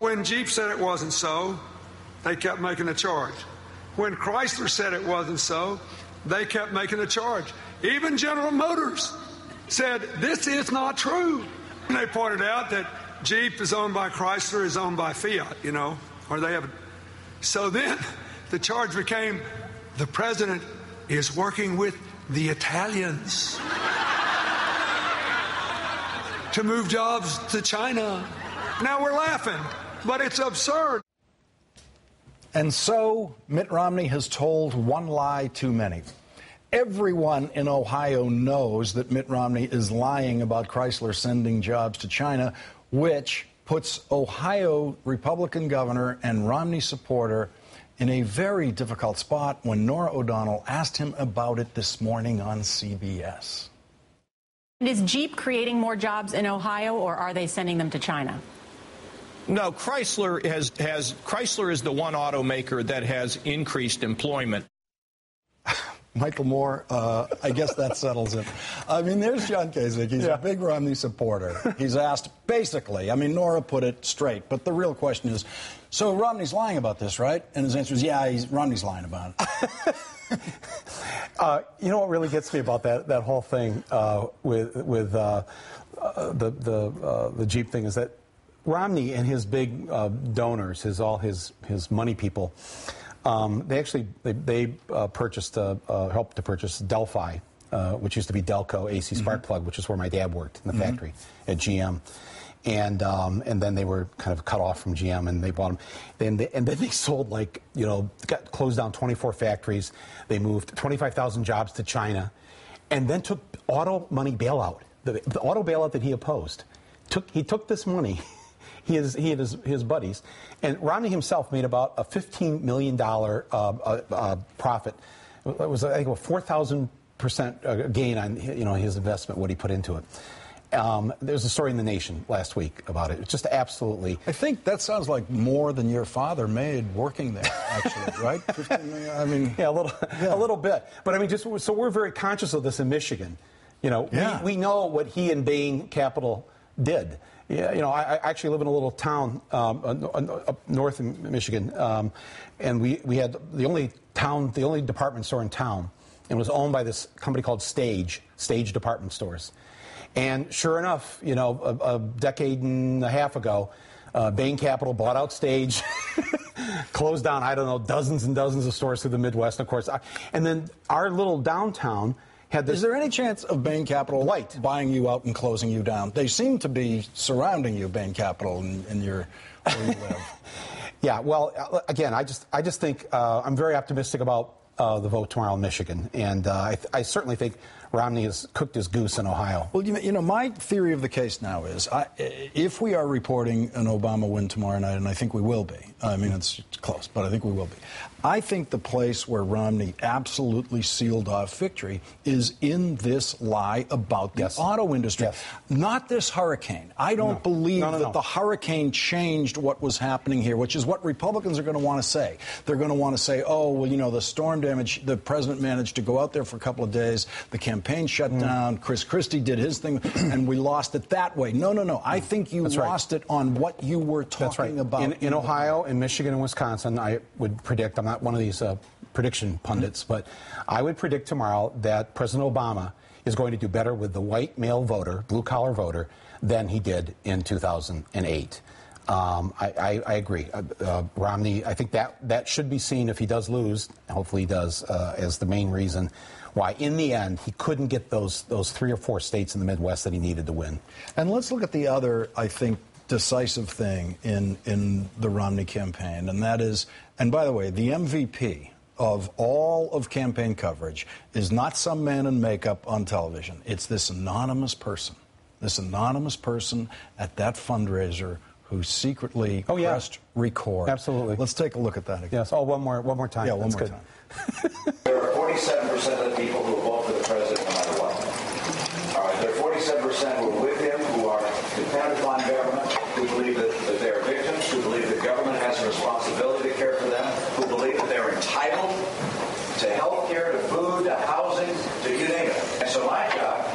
When Jeep said it wasn't so, they kept making a charge. When Chrysler said it wasn't so, they kept making a charge. Even General Motors said, this is not true. And they pointed out that Jeep is owned by Chrysler, is owned by Fiat, or they have. So then the charge became, the president is working with the Italians to move jobs to China. Now we're laughing, but it's absurd. And so Mitt Romney has told one lie too many. Everyone in Ohio knows that Mitt Romney is lying about Chrysler sending jobs to China, which puts Ohio Republican governor and Romney supporter in a very difficult spot when Norah O'Donnell asked him about it this morning on CBS. Is Jeep creating more jobs in Ohio, or are they sending them to China? No, Chrysler is the one automaker that has increased employment. Michael Moore, I guess that settles it. I mean, there's John Kasich. He's a big Romney supporter. He's asked, basically, Norah put it straight, but the real question is, so Romney's lying about this, right? And his answer is, yeah, Romney's lying about it. You know what really gets me about that whole thing with the Jeep thing is that Romney and his big donors, his money people, they purchased helped to purchase Delphi, which used to be Delco AC Sparkplug, which is where my dad worked in the factory at GM. And then they were kind of cut off from GM, and they bought them. And then they sold, got closed down 24 factories. They moved 25,000 jobs to China, and then took auto money bailout, the auto bailout that he opposed. He took this money, he and his buddies, and Romney himself made about a $15 million profit. It was, I think, a 4,000% gain on his investment, what he put into it. There's a story in The Nation last week about it. It's just absolutely. I think that sounds like more than your father made working there, actually, right? 15 million, yeah, a little bit. But so we're very conscious of this in Michigan. We know what he and Bain Capital did. Yeah, I actually live in a little town up north in Michigan, and we had the only department store in town, and it was owned by this company called Stage Department Stores. And sure enough, a decade and a half ago, Bain Capital bought out Stage, closed down, dozens and dozens of stores through the Midwest, of course. And then our little downtown had this. Is there any chance of Bain Capital buying you out and closing you down? They seem to be surrounding you, Bain Capital, in where you live. Yeah, well, again, I just think I'm very optimistic about the vote tomorrow in Michigan, and I certainly think Romney has cooked his goose in Ohio. Well, my theory of the case now is if we are reporting an Obama win tomorrow night, and I think we will be, it's close, but I think we will be, I think the place where Romney absolutely sealed off victory is in this lie about the auto industry, not this hurricane. I don't believe that the hurricane changed what was happening here, which is what Republicans are going to want to say. They're going to want to say, the storm damage, the president managed to go out there for a couple of days, the campaign shut down, Chris Christie did his thing, and we lost it that way. No. I think you lost it on what you were talking about. In Ohio, in Michigan, and Wisconsin, I would predict, I'm not one of these prediction pundits, but I would predict tomorrow that President Obama is going to do better with the white male voter, blue-collar voter, than he did in 2008. I agree. Romney, I think that should be seen if he does lose, hopefully he does, as the main reason why, in the end, he couldn't get those 3 or 4 states in the Midwest that he needed to win. And let's look at the other, I think, decisive thing in the Romney campaign, and that is, and by the way, the MVP of all of campaign coverage is not some man in makeup on television. It's this anonymous person at that fundraiser who secretly pressed record. Absolutely. Let's take a look at that again. Yes. Oh, one more time. Yeah, one more time. There are 47% of the people who vote for the president no matter what. All right, there are 47% who are with him, who are dependent upon government, who believe that they are victims, who believe that government has a responsibility to care for them, who believe that they're entitled to health care, to food, to housing, to you name it. And so my job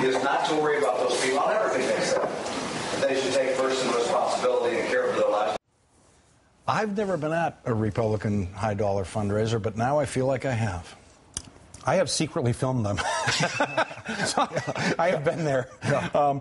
is not to worry about those people. I'll never convince them that they should take personal responsibility and care for their lives. I've never been at a Republican high-dollar fundraiser, but now I feel like I have. I have secretly filmed them. So I have been there. Yeah.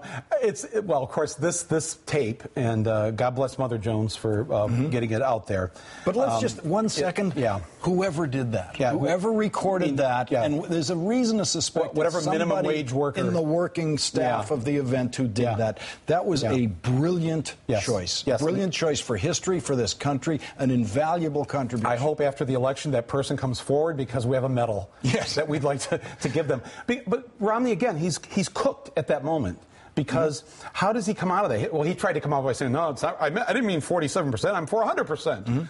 Well, of course, this tape, and God bless Mother Jones for getting it out there. But let's just 1 second. Whoever did that, whoever recorded that, and there's a reason to suspect whatever minimum wage worker in the working staff of the event who did that. That was a brilliant choice. Yes. Brilliant choice for history, for this country, an invaluable contribution. I hope after the election that person comes forward because we have a medal that we'd like to give them. But Romney, again, he's cooked at that moment. Because how does he come out of that? Well, he tried to come out by saying, no, it's not, I didn't mean 47%, I'm 400%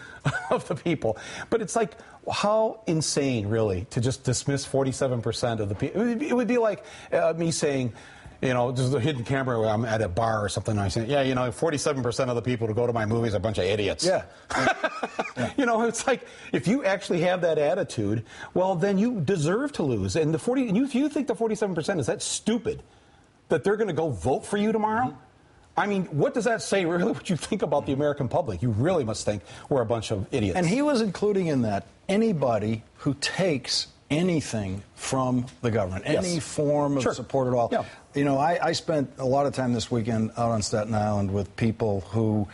of the people. But it's like, how insane, really, to just dismiss 47% of the people. It would be like me saying, you know, there's a hidden camera where I'm at a bar or something, and I say, 47% of the people who go to my movies are a bunch of idiots. Yeah. You know, it's like, if you actually have that attitude, well, then you deserve to lose. And if you think the 47% is that stupid, that they're going to go vote for you tomorrow? I mean, what does that say, really, what you think about the American public? You really must think we're a bunch of idiots. And he was including in that anybody who takes anything from the government, any form of support at all. Yeah. You know, I spent a lot of time this weekend out on Staten Island with people who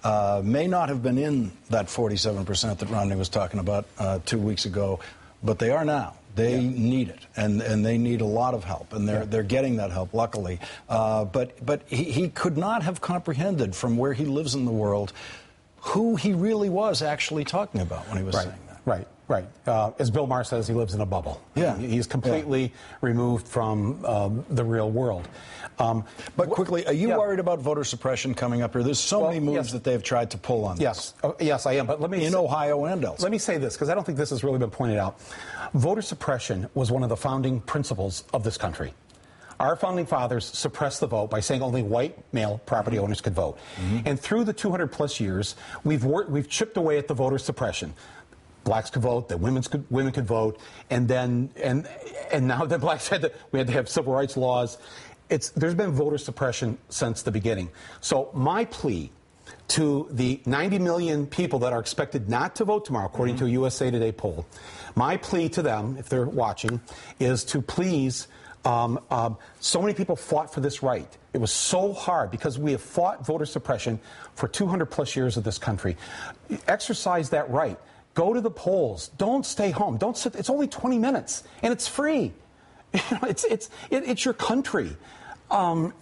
may not have been in that 47% that Romney was talking about 2 weeks ago, but they are now. They need it, and they need a lot of help, and they're getting that help, luckily. But he could not have comprehended from where he lives in the world who he really was actually talking about when he was saying that. Right. As Bill Maher says, he lives in a bubble. Yeah. He's completely removed from the real world. But quickly, are you worried about voter suppression coming up here? There's so many moves that they've tried to pull on this. Yes, I am. But let me in Ohio and elsewhere. Let me say this, because I don't think this has really been pointed out. Voter suppression was one of the founding principles of this country. Our founding fathers suppressed the vote by saying only white male property owners could vote. And through the 200-plus years, we've chipped away at the voter suppression. Blacks could vote, that women could vote, and now that blacks we had to have civil rights laws. There's been voter suppression since the beginning. So my plea to the 90 million people that are expected not to vote tomorrow, according to a USA Today poll, my plea to them, if they're watching, is to please. So many people fought for this right. It was so hard because we have fought voter suppression for 200-plus years of this country. Exercise that right. Go to the polls. Don't stay home. Don't sit. It's only 20 minutes, and it's free. You know, it's your country. And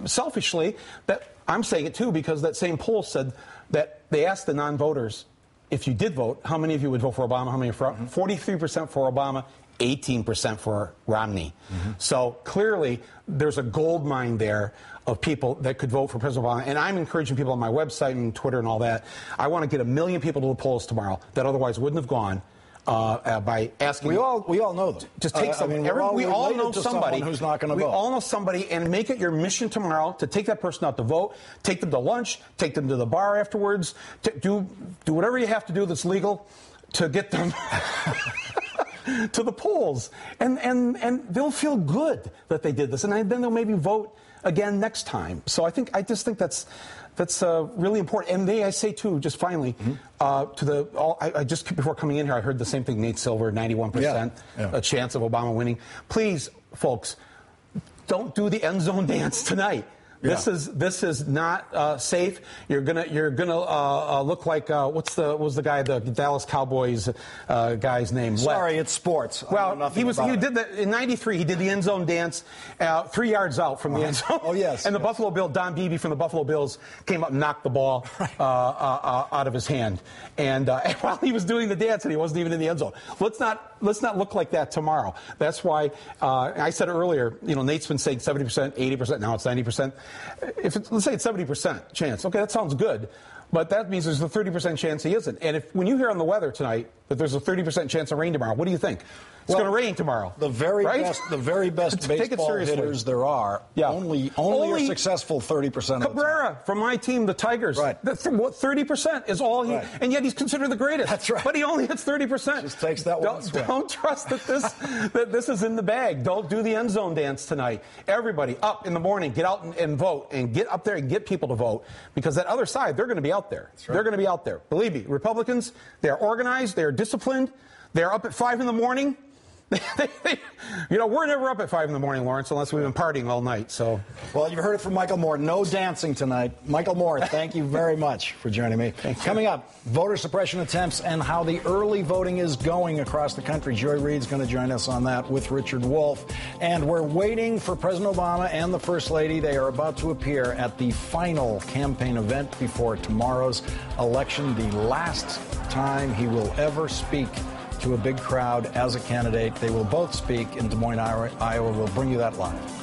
selfishly, that I'm saying it too because that same poll said that they asked the non-voters, if you did vote, how many of you would vote for Obama? How many for 43% for Obama, 18% for Romney. So clearly, there's a gold mine there of people that could vote for President Obama. And I'm encouraging people on my website and Twitter and all that. I want to get 1 million people to the polls tomorrow that otherwise wouldn't have gone. By asking, we all know them. Just take somebody. We all know somebody who's not going to vote. We all know somebody, and make it your mission tomorrow to take that person out to vote, take them to lunch, take them to the bar afterwards, do whatever you have to do that's legal to get them to the polls, and they'll feel good that they did this, and then they'll maybe vote again next time. So I just think that's really important. And I say too, just finally, I just before coming in here, I heard the same thing. Nate Silver, 91%, a chance of Obama winning. Please, folks, don't do the end zone dance tonight. This is not safe. You're gonna look like what was the guy, the Dallas Cowboys guy's name? Sorry, it's sports. Well, he did that in '93. He did the end zone dance 3 yards out from the end zone. Oh yes. And the Buffalo Bill, Don Beebe from the Buffalo Bills, came up and knocked the ball out of his hand. And while he was doing the dance, and he wasn't even in the end zone. Let's not look like that tomorrow. That's why I said earlier. Nate's been saying 70%, 80%. Now it's 90%. Let's say it's 70% chance. Okay, that sounds good. But that means there's a 30% chance he isn't. And when you hear on the weather tonight that there's a 30% chance of rain tomorrow, what do you think? It's going to rain tomorrow. The very best baseball hitters there are, only are successful 30% of the time. Cabrera from my team, the Tigers. Right. 30% is all he, and yet he's considered the greatest. That's right. But he only hits 30%. Just takes that one swing. Don't trust that this is in the bag. Don't do the end zone dance tonight. Everybody up in the morning, get out and vote, and get up there and get people to vote, because that other side, they're going to be out out there. They're going to be out there. Believe me, Republicans, they're organized, they're disciplined, they're up at 5 in the morning. We're never up at 5 in the morning, Lawrence, unless we've been partying all night. So, well, you've heard it from Michael Moore. No dancing tonight. Michael Moore, thank you very much for joining me. Coming up, voter suppression attempts and how the early voting is going across the country. Joy Reid's going to join us on that with Richard Wolff. And we're waiting for President Obama and the First Lady. They are about to appear at the final campaign event before tomorrow's election, the last time he will ever speak to a big crowd as a candidate. They will both speak in Des Moines, Iowa. We'll bring you that live.